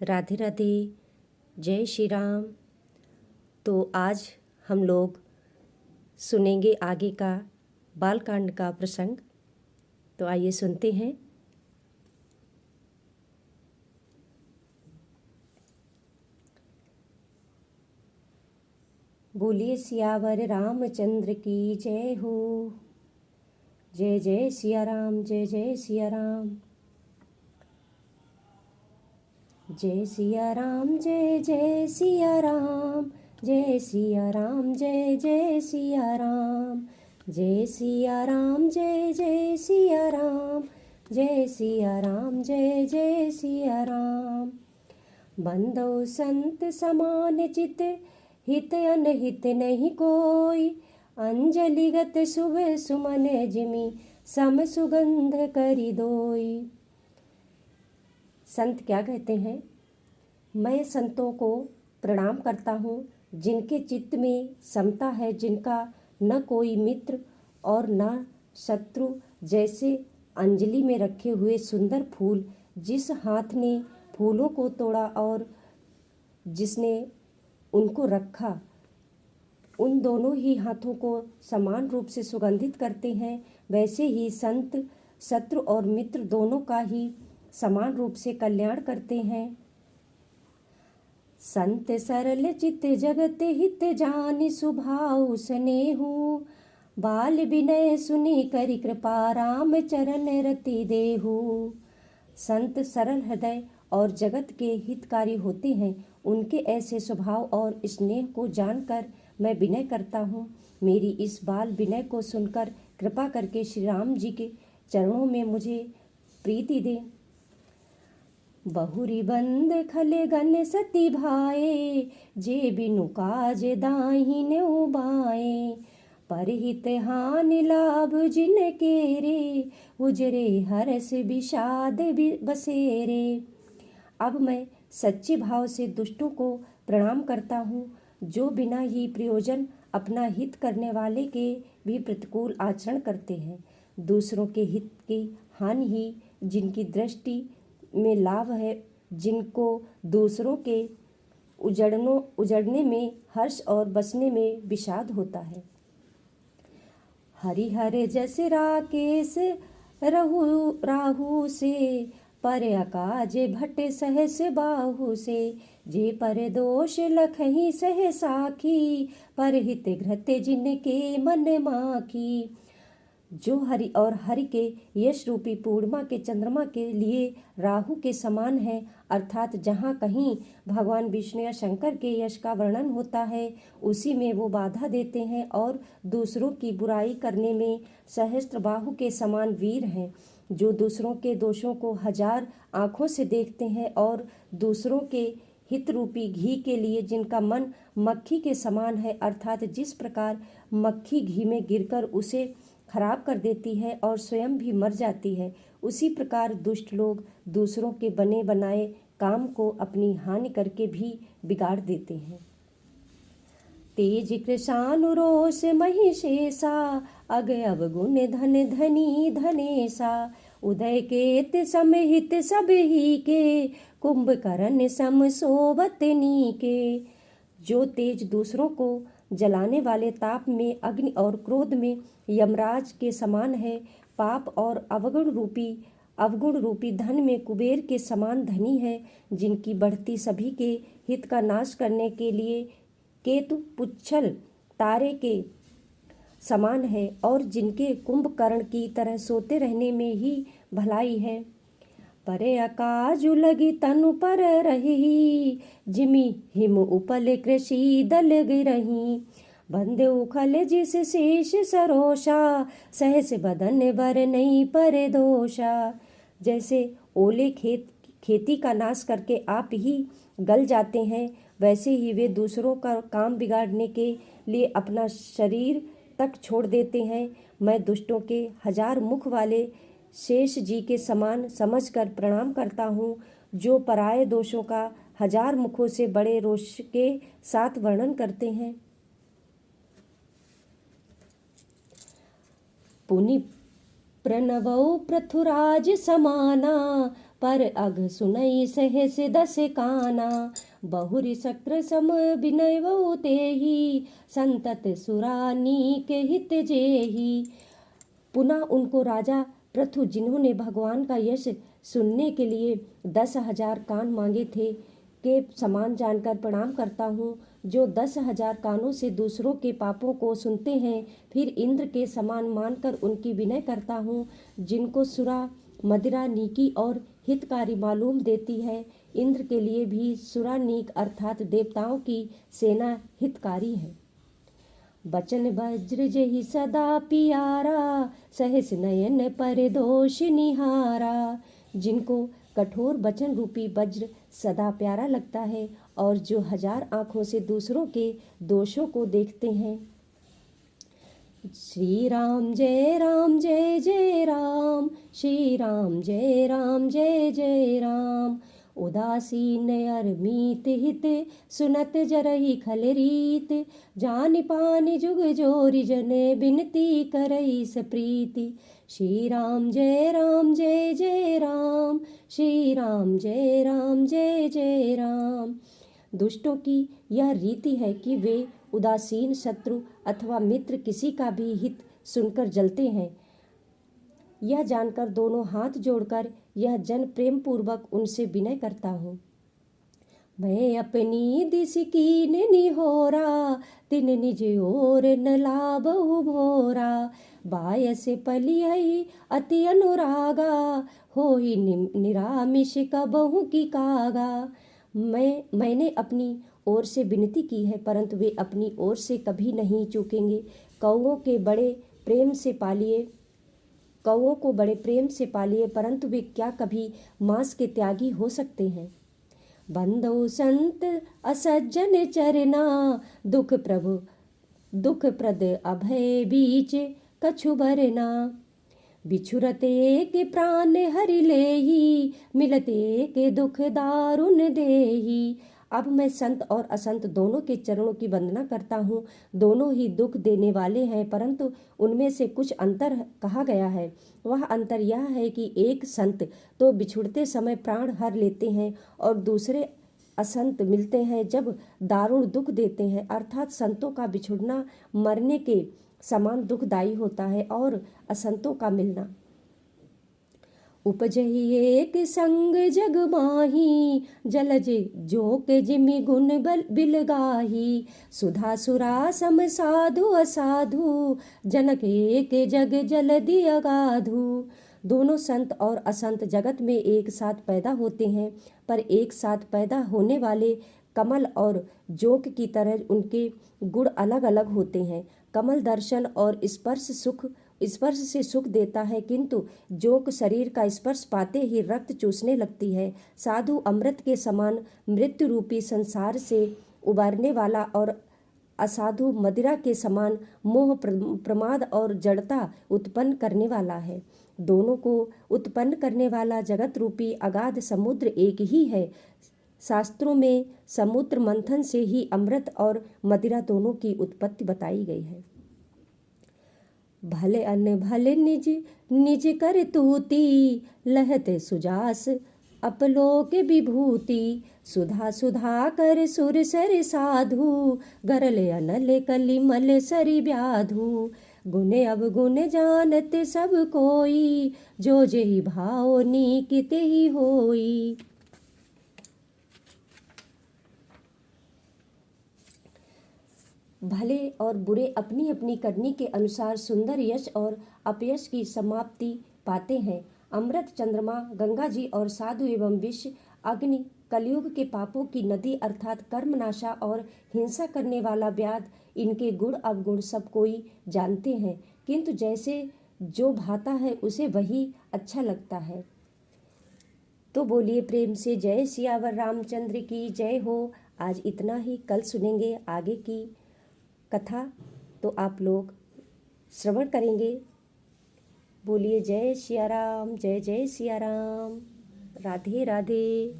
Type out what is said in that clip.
राधे राधे, जय श्री राम। तो आज हम लोग सुनेंगे आगे का बालकांड का प्रसंग। तो आइए सुनते हैं। बोलिए सियावर रामचंद्र की जय हो। जय जय सिया राम, जय जय सिया राम। जय सिया राम, जय जय सिया राम, जय सिया राम, जय जय सिया राम। जय सिया राम, जय जय सिया राम, जय सिया राम, जय जय सिया राम। बंदो संत समान चित, हित अनहित नहीं कोई। अंजलिगत शुभ सुमन जिमि, सम सुगंध करि दोई। संत क्या कहते हैं? मैं संतों को प्रणाम करता हूँ जिनके चित्त में समता है, जिनका न कोई मित्र और न शत्रु। जैसे अंजलि में रखे हुए सुंदर फूल, जिस हाथ ने फूलों को तोड़ा और जिसने उनको रखा, उन दोनों ही हाथों को समान रूप से सुगंधित करते हैं। वैसे ही संत शत्रु और मित्र दोनों का ही समान रूप से कल्याण करते हैं। संत सरल चित जगत हित जानि, सुभाव स्नेहु। बाल विनय सुनि करि, कृपा राम चरण रति देहु। संत सरल हृदय और जगत के हितकारी होते हैं। उनके ऐसे स्वभाव और स्नेह को जानकर मैं विनय करता हूँ। मेरी इस बाल विनय को सुनकर कृपा करके श्री राम जी के चरणों में मुझे प्रीति दे। बहुरी बंद खले गन सती भाए, जे बिनु काज दाहिने उबाए। परहित हानि लाभ जिन केरे, उजरे हरस विषाद बसेरे। अब मैं सच्चे भाव से दुष्टों को प्रणाम करता हूँ, जो बिना ही प्रयोजन अपना हित करने वाले के भी प्रतिकूल आचरण करते हैं। दूसरों के हित की हानि ही जिनकी दृष्टि में लाभ है, जिनको दूसरों के उजड़ने में हर्ष और बसने में विषाद होता है। हरिहर जस राकेश राहु से, पर अकाज भट सहस बाहु से। जे पर दोष लखही सह साखी, पर हित घृत जिनके मन माखी। जो हरि और हरि के यश रूपी पूर्णिमा के चंद्रमा के लिए राहु के समान है, अर्थात जहाँ कहीं भगवान विष्णु या शंकर के यश का वर्णन होता है, उसी में वो बाधा देते हैं। और दूसरों की बुराई करने में सहस्त्र बाहु के समान वीर हैं, जो दूसरों के दोषों को हजार आँखों से देखते हैं। और दूसरों के हित रूपी घी के लिए जिनका मन मक्खी के समान है, अर्थात जिस प्रकार मक्खी घी में गिरकर उसे खराब कर देती है और स्वयं भी मर जाती है, उसी प्रकार दुष्ट लोग दूसरों के बने बनाए काम को अपनी हानि करके भी बिगाड़ देते हैं। तेज कृशानुरोष महिषेशा, अग अवगुण धन धनी धनेशा। उदय केत समहित सब ही के, कुंभकर्ण सम सोबत नीके। जो तेज दूसरों को जलाने वाले ताप में, अग्नि और क्रोध में यमराज के समान है, पाप और अवगुण रूपी धन में कुबेर के समान धनी है। जिनकी बढ़ती सभी के हित का नाश करने के लिए केतु पुच्छल तारे के समान है, और जिनके कुंभकर्ण की तरह सोते रहने में ही भलाई है। परे अकाजु लगी तनु पर रही, जिमि हिम उपल कृषि दल गिरही। बंदे उखल जिस शेष सरोषा, सहस बदन बर नहीं पर दोषा। जैसे ओले खेती का नाश करके आप ही गल जाते हैं, वैसे ही वे दूसरों का काम बिगाड़ने के लिए अपना शरीर तक छोड़ देते हैं। मैं दुष्टों के हजार मुख वाले शेष जी के समान समझकर प्रणाम करता हूँ, जो पराये दोषों का हजार मुखों से बड़े रोष के साथ वर्णन करते हैं। पुनि प्रणवौ पृथुराज समाना, पर अघ सुनई सहस दस काना। बहुरि शक्र सम बिनय वो तेहि, संतत सुरानीक हित जेहि। पुनः उनको राजा पृथु, जिन्होंने भगवान का यश सुनने के लिए 10,000 कान मांगे थे, के समान जानकर प्रणाम करता हूँ, जो 10,000 कानों से दूसरों के पापों को सुनते हैं। फिर इंद्र के समान मानकर उनकी विनय करता हूँ, जिनको सुरा मदिरा नीकी और हितकारी मालूम देती है। इंद्र के लिए भी सुरानीक अर्थात देवताओं की सेना हितकारी है। बचन वज्र जेहि सदा पियारा, सहस नयन पर दोष निहारा। जिनको कठोर वचन रूपी वज्र सदा प्यारा लगता है और जो 1000 आँखों से दूसरों के दोषों को देखते हैं। श्री राम जय राम जय जय राम, श्री राम जय राम जय जय राम। उदासीन अर मीत हित, सुनत जरहि खल रीत। जान पान जुग जोरि जने, बिनती करई सप्रीति। श्री राम जय राम जय जय राम, श्री राम जय राम जय जय राम। दुष्टों की यह रीति है कि वे उदासीन शत्रु अथवा मित्र किसी का भी हित सुनकर जलते हैं। यह जानकर दोनों हाथ जोड़कर यह जन प्रेम पूर्वक उनसे विनय करता हूँ। मैं अपनी दिस कीन निहोरा, तिन निज ओर न लाबहु भोरा। बायस पलियई अति अनुरागा, होई निरामिष कबहु की कागा। मैंने अपनी ओर से विनती की है, परंतु वे अपनी ओर से कभी नहीं चूकेंगे। कौओं को बड़े प्रेम से पालिए, परंतु वे क्या कभी मांस के त्यागी हो सकते हैं। बंदो संत असज्जन चरना, दुख प्रद अभय बीच कछु बरना। बिछुरते के प्राण हरि लेहि, मिलते के दुख दारुण देहि। अब मैं संत और असंत दोनों के चरणों की वंदना करता हूँ। दोनों ही दुख देने वाले हैं, परंतु उनमें से कुछ अंतर कहा गया है। वह अंतर यह है कि एक संत तो बिछुड़ते समय प्राण हर लेते हैं और दूसरे असंत मिलते हैं जब दारुण दुख देते हैं। अर्थात संतों का बिछुड़ना मरने के समान दुखदायी होता है और असंतों का मिलना। उपजहि एक संग जग माही, जलज जोक जिमि गुण बिलगाही। सुधा सुरा सम साधु असाधु, जनक एक जग जलधि अगाधु। दोनों संत और असंत जगत में एक साथ पैदा होते हैं, पर एक साथ पैदा होने वाले कमल और जोक की तरह उनके गुण अलग अलग होते हैं। कमल दर्शन और स्पर्श से सुख देता है, किंतु जोक शरीर का स्पर्श पाते ही रक्त चूसने लगती है। साधु अमृत के समान मृत्यु रूपी संसार से उबारने वाला और असाधु मदिरा के समान मोह प्रमाद और जड़ता उत्पन्न करने वाला है। दोनों को उत्पन्न करने वाला जगत रूपी अगाध समुद्र एक ही है। शास्त्रों में समुद्र मंथन से ही अमृत और मदिरा दोनों की उत्पत्ति बताई गई है। भले अन्न भले निज निज कर तूती, लहत सुजास अपलोक विभूति। सुधा सुधा कर सुर सर साधु, गरल अनल कलिमल सरि व्याधु। गुने अवगुण जानत सब कोई, जो जेहि भाव नीक तेहि होई। भले और बुरे अपनी अपनी करनी के अनुसार सुंदर यश और अपयश की समाप्ति पाते हैं। अमृत, चंद्रमा, गंगा जी और साधु एवं विष, अग्नि, कलयुग के पापों की नदी अर्थात कर्मनाशा और हिंसा करने वाला व्याध, इनके गुण अवगुण सब कोई जानते हैं, किंतु जैसे जो भाता है उसे वही अच्छा लगता है। तो बोलिए प्रेम से जय सियावर रामचंद्र की जय हो। आज इतना ही, कल सुनेंगे आगे की कथा, तो आप लोग श्रवण करेंगे। बोलिए जय सिया राम, जय जय सिया राम, राधे राधे।